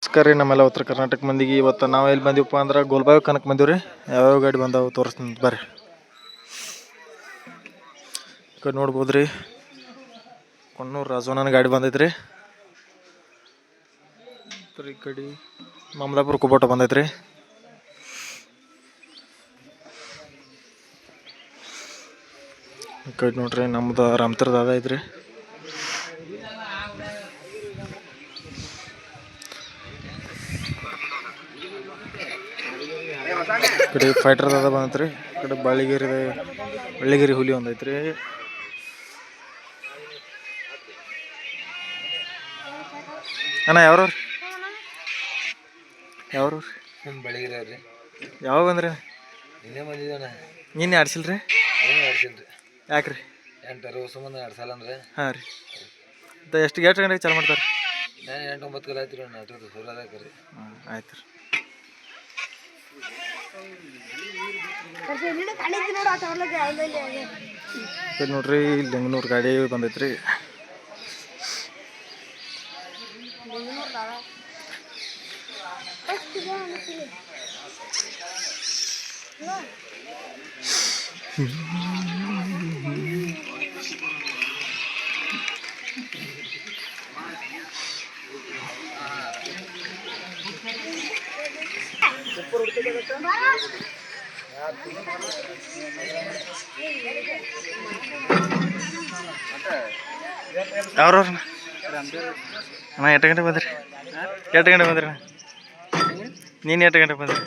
ನಮಸ್ಕಾರ ರೀ. ನಮ್ಮೆಲ್ಲ ಉತ್ತರ ಕರ್ನಾಟಕ ಮಂದಿಗೆ ಇವತ್ತು ನಾವು ಎಲ್ಲಿ ಬಂದೀವಪ್ಪ ಅಂದ್ರೆ ಗೋಲ್ಬಾವಿ ಕನಕ ಬಂದೀವಿ ರೀ. ಯಾವ್ಯಾವ ಗಾಡಿ ಬಂದಾವು ತೋರಿಸ್ತೀನಿ ಬರ್ರಿ. ಈ ಕಡೆ ನೋಡ್ಬೋದು ರೀ, ಕೊಣ್ಣೂರು ರಾಜವಣ್ಣನ ಗಾಡಿ ಬಂದೈತ್ರಿ. ಈ ಕಡೆ ಮಮಲಾಪುರ ಕುಬೋಟ ಬಂದೈತ್ರಿ. ಈ ಕಡೆ ನೋಡ್ರಿ ನಮ್ದು ರಾಮತರದ ಅದ ಐತ್ರಿ. ಈ ಕಡೆ ಫೈಟರ್ ಅದ ಬಂದೈತ್ರಿ. ಈ ಕಡೆ ಬಳ್ಳಿಗಿರಿ ಹುಲಿ ಒಂದೈತ್ರಿ. ಅಣ್ಣ ಯಾವ್ರವ್ರಿ ಬೆಳಗಿರಿ ರೀ. ಯಾವಾಗ ಬಂದ್ರಿ? ಇನ್ನೇ ಬಂದಿದ್ದಾನೆ. ನೀನು ಆಡ್ಸಿಲ್ರಿ? ಆಡ್ಸಿಲ್ರಿ. ಯಾಕ್ರಿ? 8 ವರ್ಷ ಮುಂದೆ ಆಡ್ಸಲ್ಲ ಅಂದ್ರೆ. ಹಾಂ ರೀ. ಎಷ್ಟು ಗಂಟೆಗೆ ಚಾಲು ಮಾಡ್ತಾರೆ? ನಾನು 8-9 ಕಲೆ ಆಯ್ತು ರೀ. ನಾಟಕದ ಸುರ ಅದಕ್ಕೆ ರೀ. ಆಯ್ತು ರೀ. ನೋಡ್ರಿ ಲಿಂಗನೂರು ಗಾಡಿ ಬಂದೈತ್ರಿ. ಯಾವ್ರವ್ರ ಅಣ್ಣ? 8 ಗಂಟೆಗೆ ಬಂದ್ರಿ? 8 ಗಂಟೆಗೆ ಬಂದ್ರಿ ಅಣ್ಣ? ನೀನು 8 ಗಂಟೆಗೆ ಬಂದ್ರಿ?